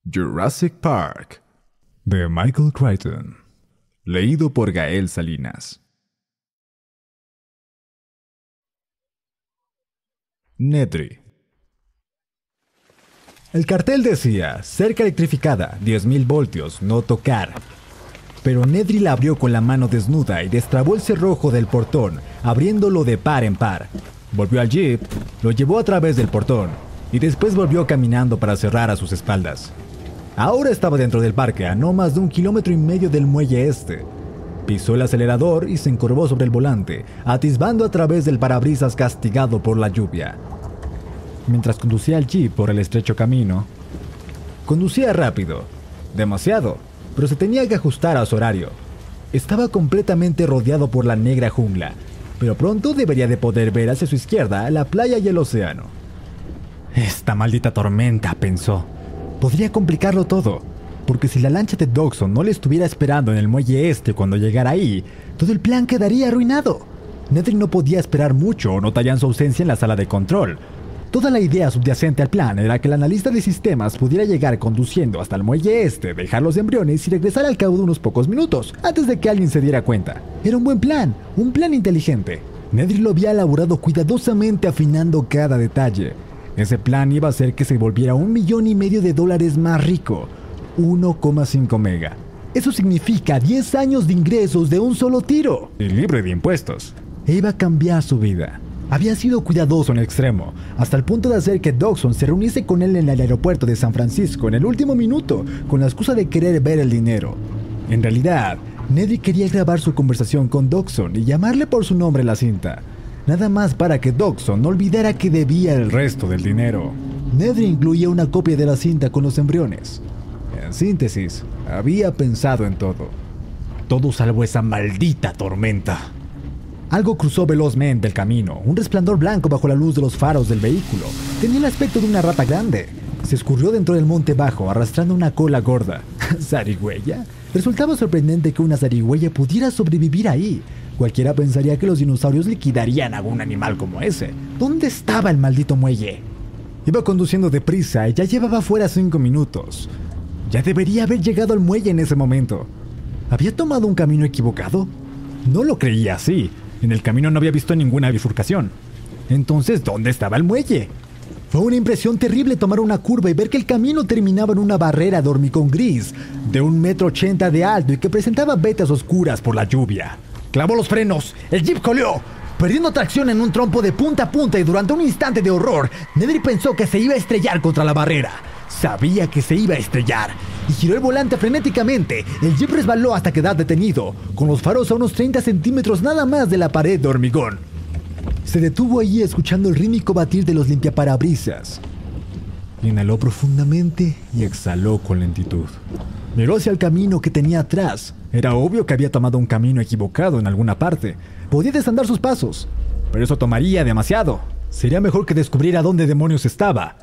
Jurassic Park, de Michael Crichton. Leído por Gael Salinas. Nedry. El cartel decía, cerca electrificada, 10.000 voltios, no tocar. Pero Nedry la abrió con la mano desnuda y destrabó el cerrojo del portón, abriéndolo de par en par. Volvió al jeep, lo llevó a través del portón, y después volvió caminando para cerrar a sus espaldas. Ahora estaba dentro del parque, a no más de 1,5 kilómetros del muelle este. Pisó el acelerador y se encorvó sobre el volante, atisbando a través del parabrisas castigado por la lluvia. Mientras conducía el jeep por el estrecho camino, conducía rápido, demasiado, pero se tenía que ajustar a su horario. Estaba completamente rodeado por la negra jungla, pero pronto debería de poder ver hacia su izquierda la playa y el océano. Esta maldita tormenta, pensó. Podría complicarlo todo, porque si la lancha de Dodgson no le estuviera esperando en el muelle este cuando llegara ahí, todo el plan quedaría arruinado. Nedry no podía esperar mucho o notarían su ausencia en la sala de control. Toda la idea subyacente al plan era que el analista de sistemas pudiera llegar conduciendo hasta el muelle este, dejar los embriones y regresar al cabo de unos pocos minutos, antes de que alguien se diera cuenta. Era un buen plan, un plan inteligente. Nedry lo había elaborado cuidadosamente, afinando cada detalle. Ese plan iba a hacer que se volviera $1,5 millones más rico. 1,5 mega. Eso significa 10 años de ingresos de un solo tiro. Y libre de impuestos. E iba a cambiar su vida. Había sido cuidadoso en extremo, hasta el punto de hacer que Dodgson se reuniese con él en el aeropuerto de San Francisco en el último minuto, con la excusa de querer ver el dinero. En realidad, Nedry quería grabar su conversación con Dodgson y llamarle por su nombre en la cinta. Nada más para que Dodgson no olvidara que debía el resto del dinero. Nedry incluía una copia de la cinta con los embriones. En síntesis, había pensado en todo. Todo salvo esa maldita tormenta. Algo cruzó velozmente el camino, un resplandor blanco bajo la luz de los faros del vehículo. Tenía el aspecto de una rata grande. Se escurrió dentro del monte bajo, arrastrando una cola gorda. ¿Zarigüeya? Resultaba sorprendente que una zarigüeya pudiera sobrevivir ahí. Cualquiera pensaría que los dinosaurios liquidarían a algún animal como ese. ¿Dónde estaba el maldito muelle? Iba conduciendo deprisa y ya llevaba fuera 5 minutos. Ya debería haber llegado al muelle en ese momento. ¿Había tomado un camino equivocado? No lo creía así. En el camino no había visto ninguna bifurcación. Entonces, ¿dónde estaba el muelle? Fue una impresión terrible tomar una curva y ver que el camino terminaba en una barrera de hormigón gris de 1,80 m de alto y que presentaba vetas oscuras por la lluvia. Clavó los frenos, el jeep coleó, perdiendo tracción en un trompo de punta a punta, y durante un instante de horror, Nedry pensó que se iba a estrellar contra la barrera. Sabía que se iba a estrellar, y giró el volante frenéticamente. El jeep resbaló hasta quedar detenido, con los faros a unos 30 centímetros nada más de la pared de hormigón. Se detuvo allí escuchando el rítmico batir de los limpiaparabrisas. Inhaló profundamente y exhaló con lentitud. Miró hacia el camino que tenía atrás. Era obvio que había tomado un camino equivocado en alguna parte. Podía desandar sus pasos, pero eso tomaría demasiado. Sería mejor que descubriera dónde demonios estaba.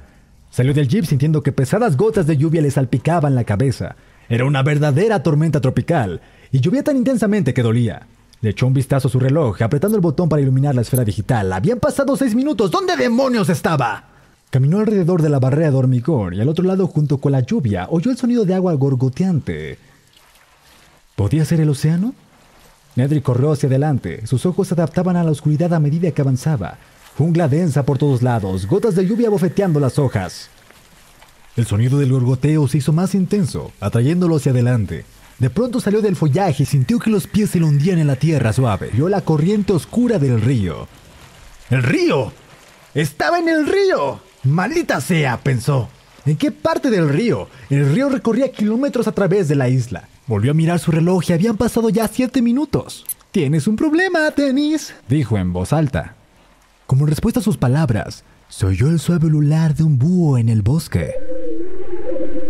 Salió del jeep sintiendo que pesadas gotas de lluvia le salpicaban la cabeza. Era una verdadera tormenta tropical, y llovía tan intensamente que dolía. Le echó un vistazo a su reloj, apretando el botón para iluminar la esfera digital. Habían pasado 6 minutos. ¿Dónde demonios estaba? Caminó alrededor de la barrera de hormigón y al otro lado, junto con la lluvia, oyó el sonido de agua gorgoteante. ¿Podía ser el océano? Nedry corrió hacia adelante. Sus ojos se adaptaban a la oscuridad a medida que avanzaba. Jungla densa por todos lados, gotas de lluvia bofeteando las hojas. El sonido del gorgoteo se hizo más intenso, atrayéndolo hacia adelante. De pronto salió del follaje y sintió que los pies se le hundían en la tierra suave. Vio la corriente oscura del río. ¡El río! ¡Estaba en el río! ¡Maldita sea!, pensó. ¿En qué parte del río? El río recorría kilómetros a través de la isla. Volvió a mirar su reloj y habían pasado ya 7 minutos. «Tienes un problema, Dennis», dijo en voz alta. Como respuesta a sus palabras, se oyó el suave ulular de un búho en el bosque.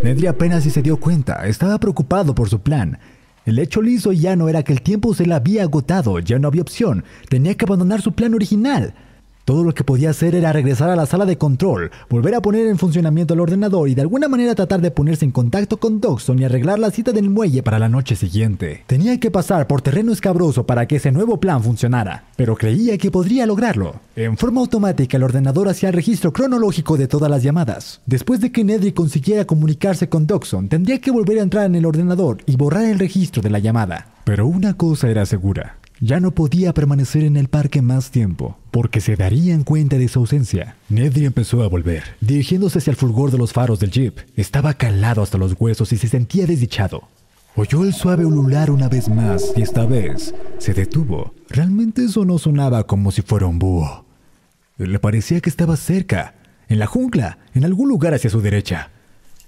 Nedry apenas si se dio cuenta. Estaba preocupado por su plan. El hecho liso y llano era que el tiempo se le había agotado. Ya no había opción. Tenía que abandonar su plan original. Todo lo que podía hacer era regresar a la sala de control, volver a poner en funcionamiento el ordenador y de alguna manera tratar de ponerse en contacto con Dodgson y arreglar la cita del muelle para la noche siguiente. Tenía que pasar por terreno escabroso para que ese nuevo plan funcionara, pero creía que podría lograrlo. En forma automática el ordenador hacía el registro cronológico de todas las llamadas. Después de que Nedry consiguiera comunicarse con Dodgson, tendría que volver a entrar en el ordenador y borrar el registro de la llamada. Pero una cosa era segura. Ya no podía permanecer en el parque más tiempo, porque se darían cuenta de su ausencia. Nedry empezó a volver, dirigiéndose hacia el fulgor de los faros del jeep. Estaba calado hasta los huesos y se sentía desdichado. Oyó el suave ulular una vez más y esta vez se detuvo. Realmente eso no sonaba como si fuera un búho. Le parecía que estaba cerca, en la jungla, en algún lugar hacia su derecha.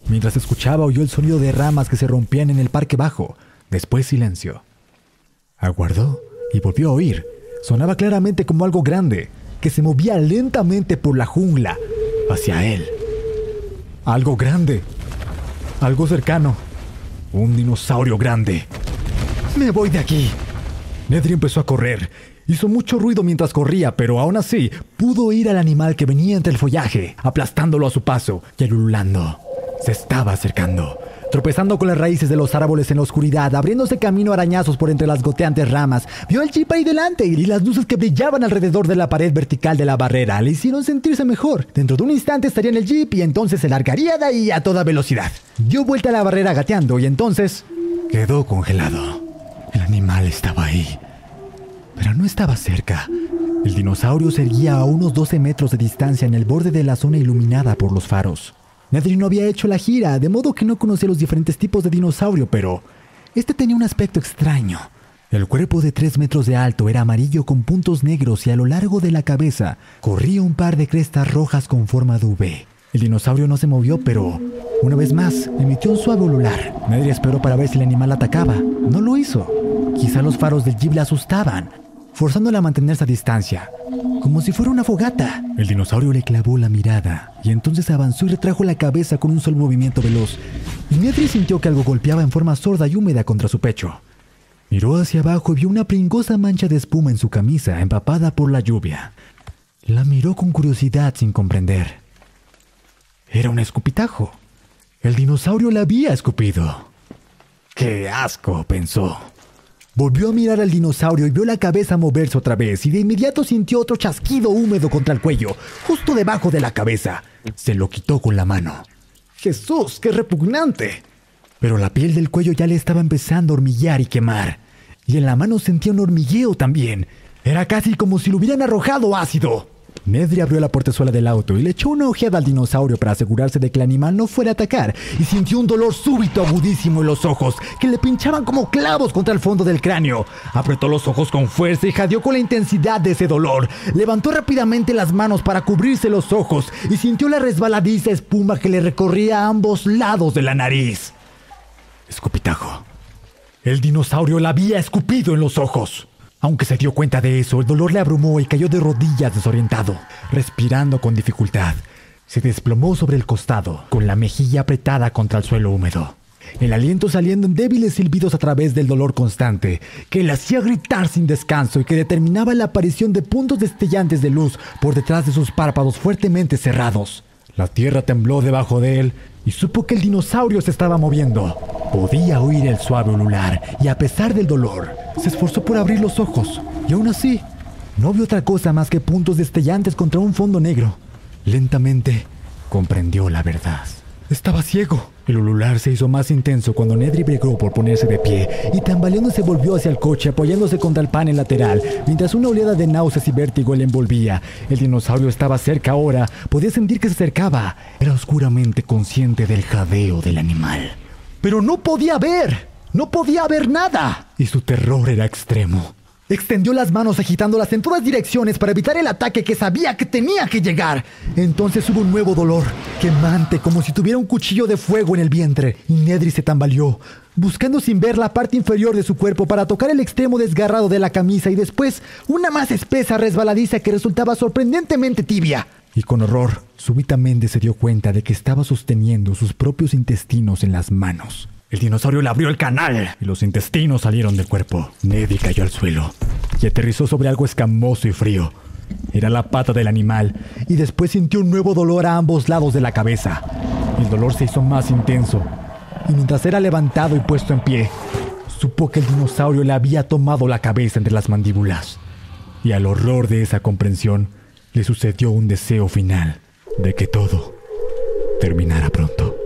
Mientras escuchaba, oyó el sonido de ramas que se rompían en el parque bajo. Después silencio. Aguardó y volvió a oír. Sonaba claramente como algo grande, que se movía lentamente por la jungla, hacia él. Algo grande. Algo cercano. Un dinosaurio grande. ¡Me voy de aquí! Nedry empezó a correr. Hizo mucho ruido mientras corría, pero aún así pudo oír al animal que venía entre el follaje, aplastándolo a su paso y ululando. Se estaba acercando, tropezando con las raíces de los árboles en la oscuridad, abriéndose camino a arañazos por entre las goteantes ramas. Vio el jeep ahí delante y las luces que brillaban alrededor de la pared vertical de la barrera le hicieron sentirse mejor. Dentro de un instante estaría en el jeep y entonces se largaría de ahí a toda velocidad. Dio vuelta a la barrera gateando y entonces quedó congelado. El animal estaba ahí, pero no estaba cerca. El dinosaurio se erguía a unos 12 metros de distancia en el borde de la zona iluminada por los faros. Nedry no había hecho la gira, de modo que no conocía los diferentes tipos de dinosaurio, pero este tenía un aspecto extraño. El cuerpo de 3 metros de alto era amarillo con puntos negros y a lo largo de la cabeza corría un par de crestas rojas con forma de V. El dinosaurio no se movió, pero una vez más emitió un suave ulular. Nedry esperó para ver si el animal atacaba. No lo hizo. Quizá los faros del jeep le asustaban, forzándola a mantenerse a distancia, como si fuera una fogata. El dinosaurio le clavó la mirada y entonces avanzó y retrajo la cabeza con un solo movimiento veloz. Y Nedry sintió que algo golpeaba en forma sorda y húmeda contra su pecho. Miró hacia abajo y vio una pringosa mancha de espuma en su camisa, empapada por la lluvia. La miró con curiosidad sin comprender. Era un escupitajo. El dinosaurio la había escupido. ¡Qué asco!, pensó. Volvió a mirar al dinosaurio y vio la cabeza moverse otra vez y de inmediato sintió otro chasquido húmedo contra el cuello, justo debajo de la cabeza. Se lo quitó con la mano. ¡Jesús, qué repugnante! Pero la piel del cuello ya le estaba empezando a hormiguear y quemar. Y en la mano sentía un hormigueo también. Era casi como si le hubieran arrojado ácido. Nedry abrió la portezuela del auto y le echó una ojeada al dinosaurio para asegurarse de que el animal no fuera a atacar, y sintió un dolor súbito agudísimo en los ojos, que le pinchaban como clavos contra el fondo del cráneo. Apretó los ojos con fuerza y jadeó con la intensidad de ese dolor. Levantó rápidamente las manos para cubrirse los ojos y sintió la resbaladiza espuma que le recorría a ambos lados de la nariz. Escupitajo. El dinosaurio la había escupido en los ojos. Aunque se dio cuenta de eso, el dolor le abrumó y cayó de rodillas desorientado, respirando con dificultad. Se desplomó sobre el costado, con la mejilla apretada contra el suelo húmedo. El aliento saliendo en débiles silbidos a través del dolor constante, que le hacía gritar sin descanso y que determinaba la aparición de puntos destellantes de luz por detrás de sus párpados fuertemente cerrados. La tierra tembló debajo de él y supo que el dinosaurio se estaba moviendo. Podía oír el suave ulular y a pesar del dolor, se esforzó por abrir los ojos. Y aún así, no vio otra cosa más que puntos destellantes contra un fondo negro. Lentamente, comprendió la verdad. Estaba ciego. El ulular se hizo más intenso cuando Nedry bregó por ponerse de pie y tambaleándose volvió hacia el coche apoyándose contra el panel lateral, mientras una oleada de náuseas y vértigo le envolvía. El dinosaurio estaba cerca ahora, podía sentir que se acercaba. Era oscuramente consciente del jadeo del animal. Pero no podía ver nada, y su terror era extremo. Extendió las manos agitándolas en todas direcciones para evitar el ataque que sabía que tenía que llegar. Entonces hubo un nuevo dolor, quemante, como si tuviera un cuchillo de fuego en el vientre, y Nedry se tambaleó, buscando sin ver la parte inferior de su cuerpo para tocar el extremo desgarrado de la camisa y después una más espesa resbaladiza que resultaba sorprendentemente tibia. Y con horror, súbitamente se dio cuenta de que estaba sosteniendo sus propios intestinos en las manos. El dinosaurio le abrió el canal y los intestinos salieron del cuerpo. Nedry cayó al suelo y aterrizó sobre algo escamoso y frío. Era la pata del animal, y después sintió un nuevo dolor a ambos lados de la cabeza. El dolor se hizo más intenso, y mientras era levantado y puesto en pie, supo que el dinosaurio le había tomado la cabeza entre las mandíbulas. Y al horror de esa comprensión, le sucedió un deseo final de que todo terminara pronto.